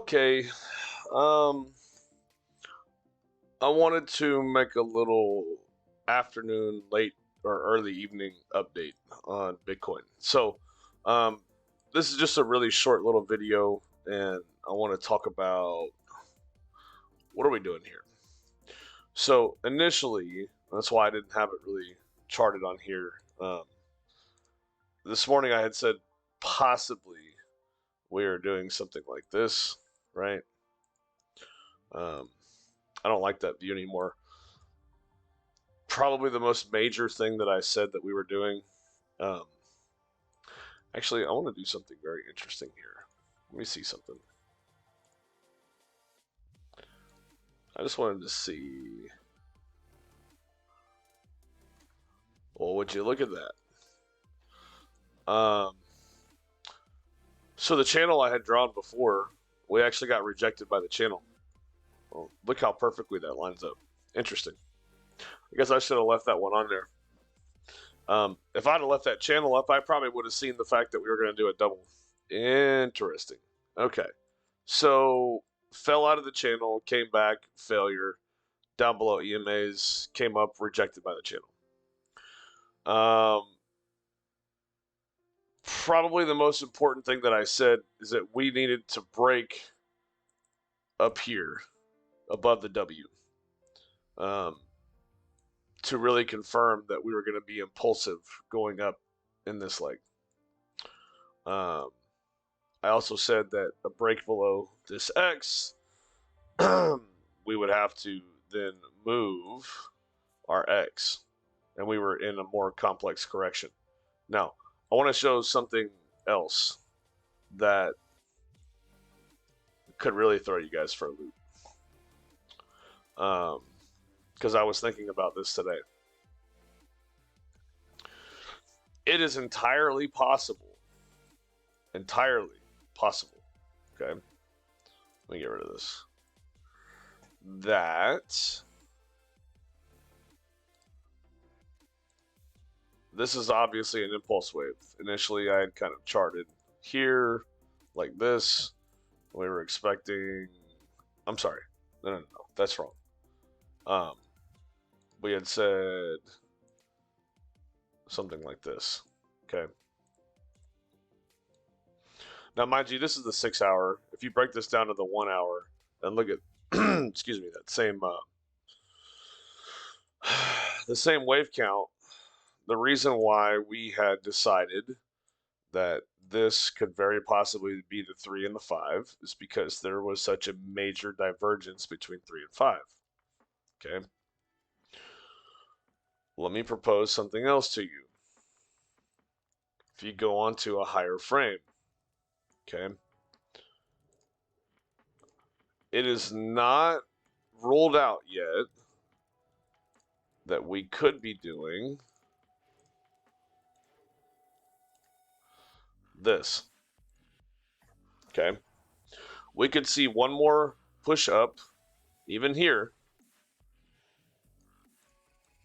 Okay. Um, I wanted to make a little afternoon, late or early evening update on Bitcoin. Um, this is just a really short little video, and I want to talk about what are we doing here. So initially, that's why I didn't have it really charted on here. This morning I had said possibly we are doing something like this, right? Um, I don't like that view anymore. Probably the most major thing that I said that we were doing. Um, Actually, I want to do something very interesting here. Let me see something. I just wanted to see. Well, would you look at that? So the channel I had drawn before, we actually got rejected by the channel. Well, look how perfectly that lines up. Interesting. I guess I should have left that one on there. If I'd have left that channel up, I probably would have seen the fact that we were going to do a double. Interesting. Okay. So, fell out of the channel, came back, failure. Down below EMAs, came up, rejected by the channel. Probably the most important thing that I said is that we needed to break up here above the W. To really confirm that we were going to be impulsive going up in this leg. I also said that a break below this X, we would have to then move our X, and we were in a more complex correction. Now, I want to show something else that could really throw you guys for a loop. Because I was thinking about this today. It is entirely possible, okay? Let me get rid of this. That this is obviously an impulse wave. Initially, I had kind of charted here like this. We were expecting. I'm sorry. No. That's wrong. We had said something like this. Okay. Now, mind you, this is the 6 hour. If you break this down to the 1 hour and look at, excuse me, that same, the same wave count, the reason why we had decided that this could very possibly be the 3 and the 5 is because there was such a major divergence between 3 and 5. Okay. Let me propose something else to you. If you go on to a higher frame, okay, it is not ruled out yet that we could be doing this. Okay. We could see one more push up, even here,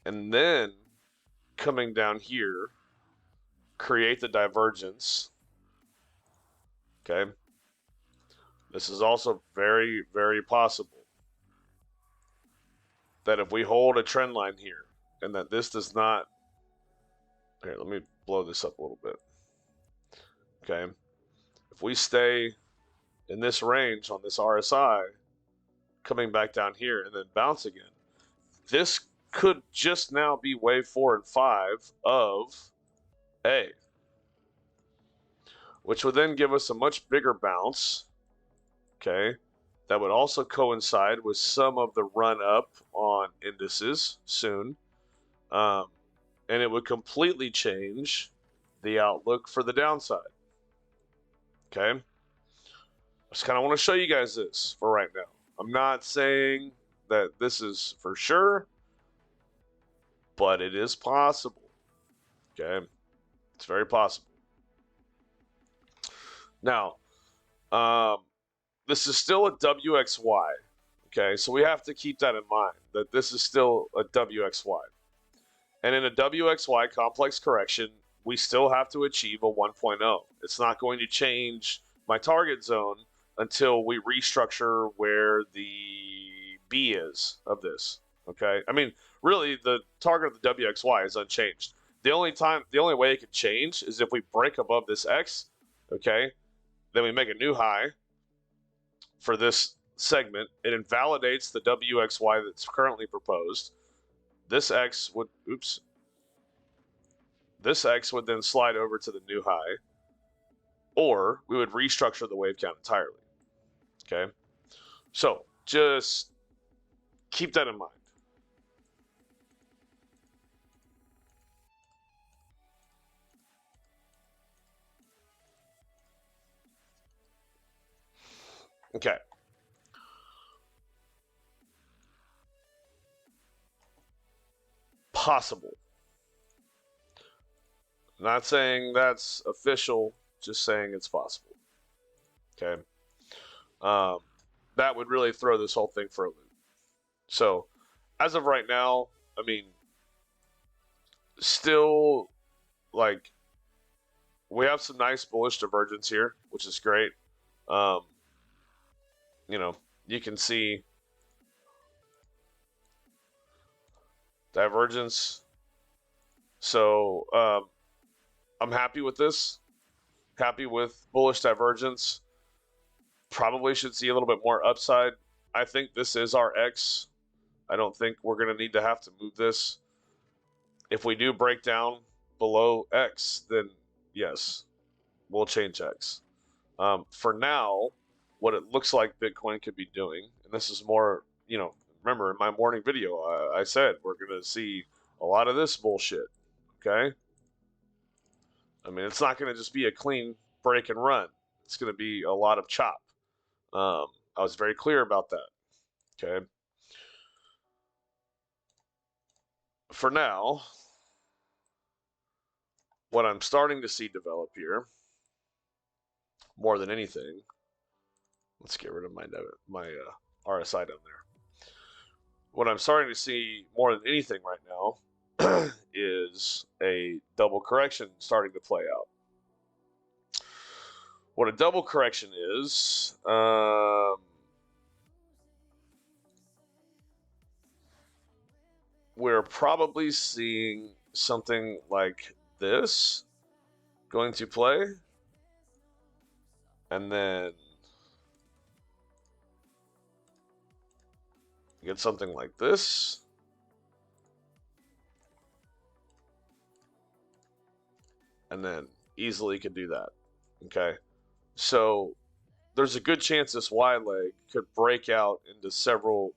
and then coming down here, create the divergence. Okay. This is also very, very possible that if we hold a trend line here and that this does not. Here, let me blow this up a little bit. Okay. If we stay in this range on this RSI, coming back down here and then bounce again, this could just now be wave 4 and 5 of A, which would then give us a much bigger bounce. Okay, that would also coincide with some of the run up on indices soon, and it would completely change the outlook for the downside. Okay, I just kind of want to show you guys this for right now. I'm not saying that this is for sure, but it is possible. Okay, it's very possible. Now, this is still a WXY. Okay, so we have to keep that in mind, that this is still a WXY. And in a WXY complex correction, we still have to achieve a 1.0. It's not going to change my target zone until we restructure where the B is of this. Okay, I mean, really, the target of the WXY is unchanged. The only way it could change is if we break above this X. Okay, then we make a new high for this segment. It invalidates the WXY that's currently proposed. This X would, this X would then slide over to the new high, or we would restructure the wave count entirely. Okay, so just keep that in mind. Okay. Possible. Not saying that's official, just saying it's possible. Okay. Um, that would really throw this whole thing for a loop. So, as of right now, I mean, still, like, we have some nice bullish divergence here, which is great. Um, you know, you can see divergence. So, I'm happy with this. Happy with bullish divergence. Probably should see a little bit more upside. I think this is our X. I don't think we're going to need to have to move this. If we do break down below X, then yes, we'll change X. For now, what it looks like Bitcoin could be doing, and this is more, remember in my morning video, I said we're going to see a lot of this bullshit, okay? I mean, it's not going to just be a clean break and run. It's going to be a lot of chop. I was very clear about that, okay? For now, what I'm starting to see develop here, more than anything, let's get rid of my RSI down there. What I'm starting to see more than anything right now is a double correction starting to play out. What a double correction is, we're probably seeing something like this going to play, and then get something like this, and then easily could do that. Okay, so there's a good chance this Y leg could break out into several.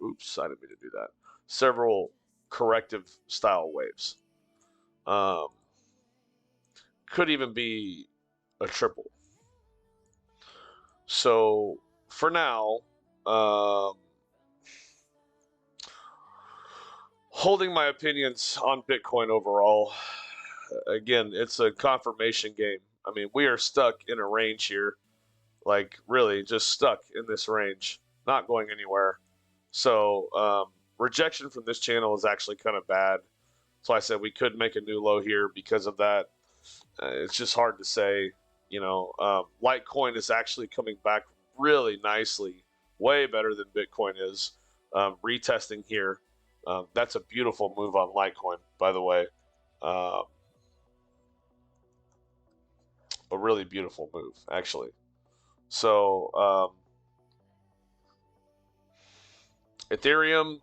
Oops, I didn't mean to do that. Several corrective style waves. Could even be a triple. So for now, holding my opinions on Bitcoin overall. Again, it's a confirmation game. I mean, we are stuck in a range here, like really just stuck in this range, not going anywhere. So rejection from this channel is actually kind of bad. So I said we could make a new low here because of that. It's just hard to say. Litecoin is actually coming back really nicely, way better than Bitcoin is. Retesting here. That's a beautiful move on Litecoin, by the way. A really beautiful move, actually. So, Ethereum,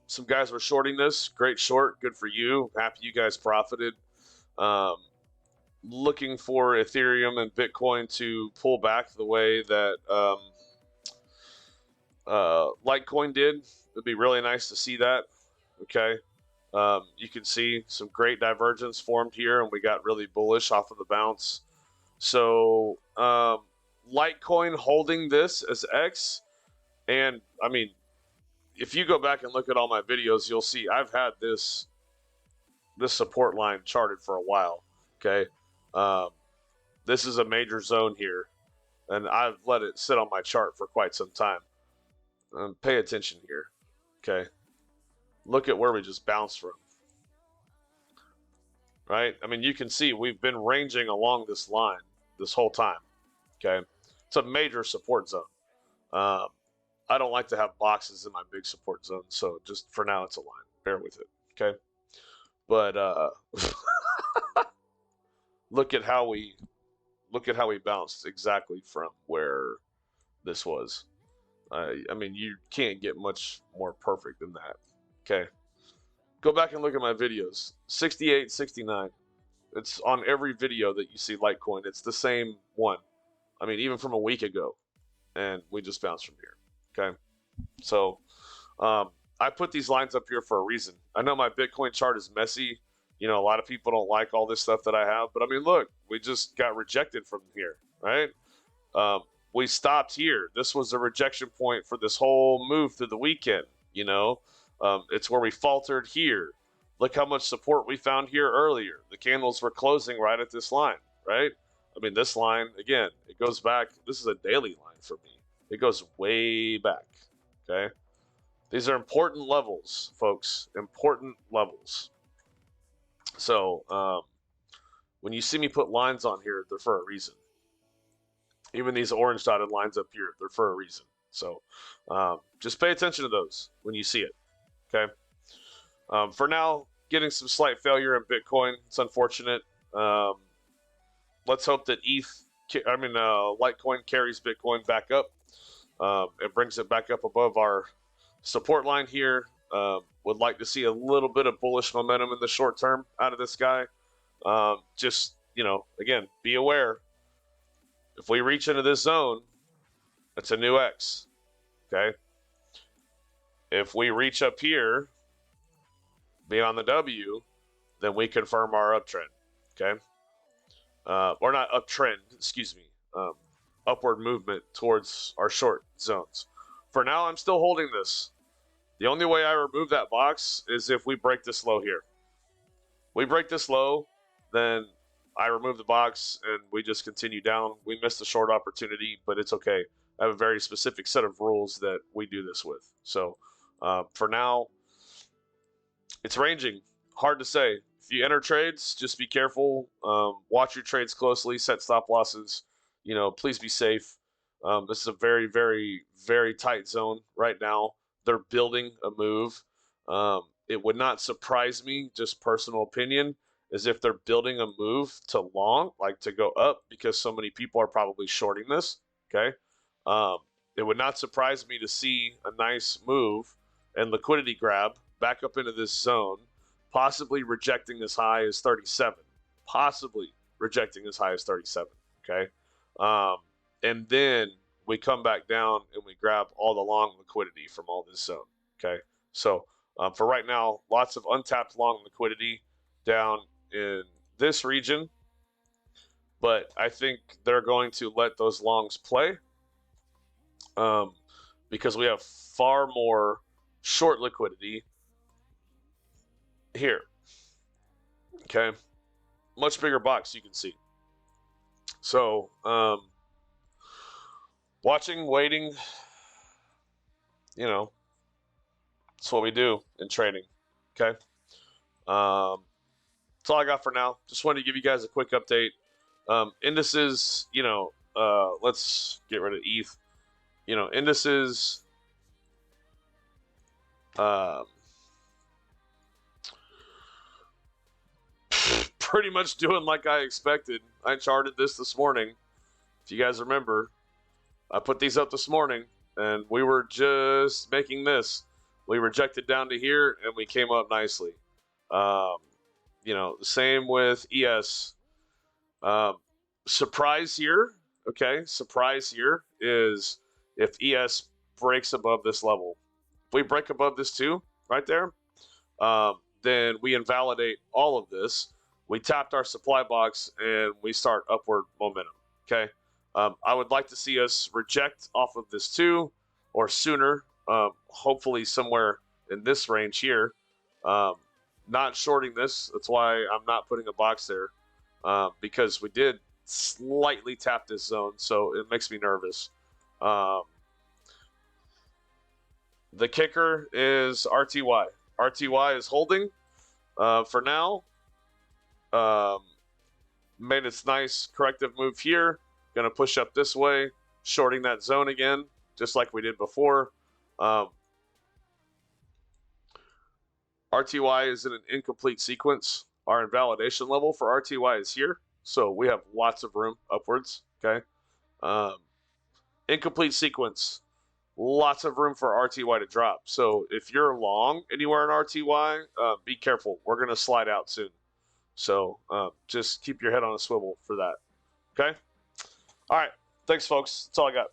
some guys were shorting this. Great short, good for you. Happy you guys profited. Looking for Ethereum and Bitcoin to pull back the way that Litecoin did. It'd be really nice to see that. Okay. You can see some great divergence formed here, and we got really bullish off of the bounce. So Litecoin holding this as X, and I mean, if you go back and look at all my videos, you'll see I've had this support line charted for a while. Okay, this is a major zone here, and I've let it sit on my chart for quite some time. Pay attention here. Okay, look at where we just bounced from. Right? I mean, you can see we've been ranging along this line this whole time. Okay, It's a major support zone. Um, I don't like to have boxes in my big support zone, so just for now, it's a line. Bear with it, okay? But look at how we bounced exactly from where this was. I mean, you can't get much more perfect than that. Okay, go back and look at my videos. 68, 69. It's on every video that you see Litecoin. It's the same one. I mean, even from a week ago, and we just bounced from here. Okay, so I put these lines up here for a reason. I know my Bitcoin chart is messy. You know, a lot of people don't like all this stuff that I have, but I mean, look, we just got rejected from here, right? We stopped here. This was a rejection point for this whole move through the weekend. You know, it's where we faltered here. Look how much support we found here earlier. The candles were closing right at this line, right? I mean, this line, again, it goes back. This is a daily line for me. It goes way back, okay? These are important levels, folks, important levels. So when you see me put lines on here, they're for a reason. Even these orange dotted lines up here, they're for a reason. So just pay attention to those when you see it, okay? For now, getting some slight failure in Bitcoin. It's unfortunate. Let's hope that Litecoin carries Bitcoin back up. It brings it back up above our support line here. Would like to see a little bit of bullish momentum in the short term out of this guy. Just, you know, again, be aware. If we reach into this zone, it's a new X, okay? If we reach up here, be on the W, then we confirm our uptrend, okay? Or not uptrend, excuse me, upward movement towards our short zones. For now, I'm still holding this. The only way I remove that box is if we break this low here. We break this low, then I remove the box and we just continue down. We missed a short opportunity, but it's okay. I have a very specific set of rules that we do this with. So for now, it's ranging. Hard to say. If you enter trades, just be careful. Watch your trades closely. Set stop losses. You know, please be safe. This is a very, very, very tight zone right now. They're building a move. It would not surprise me, just personal opinion, is if they're building a move to long, like to go up, because so many people are probably shorting this, okay? It would not surprise me to see a nice move and liquidity grab back up into this zone, possibly rejecting as high as 37, possibly rejecting as high as 37, okay? And then we come back down and we grab all the long liquidity from all this zone, okay? So for right now, lots of untapped long liquidity down in this region, but I think they're going to let those longs play because we have far more short liquidity here, okay? Much bigger box, you can see. So watching, waiting, you know, that's what we do in trading, okay? That's all I got for now. Just wanted to give you guys a quick update. Indices, you know, let's get rid of ETH. You know, indices, pretty much doing like I expected. I charted this morning. If you guys remember, I put these up this morning, and we were just making this. We rejected down to here, and we came up nicely. You know, the same with ES. Surprise here, okay? Surprise here is if ES breaks above this level. If we break above this too, right there, then we invalidate all of this. We tapped our supply box, and we start upward momentum, okay? I would like to see us reject off of this too, or sooner, hopefully somewhere in this range here. Not shorting this. That's why I'm not putting a box there, because we did slightly tap this zone, so it makes me nervous. The kicker is RTY. RTY is holding for now. Made its nice corrective move here. Going to push up this way. shorting that zone again, just like we did before. RTY is in an incomplete sequence. Our invalidation level for RTY is here, so we have lots of room upwards, okay? Incomplete sequence, lots of room for RTY to drop. So if you're long anywhere in RTY, be careful. We're going to slide out soon. So just keep your head on a swivel for that, okay? All right, thanks, folks. That's all I got.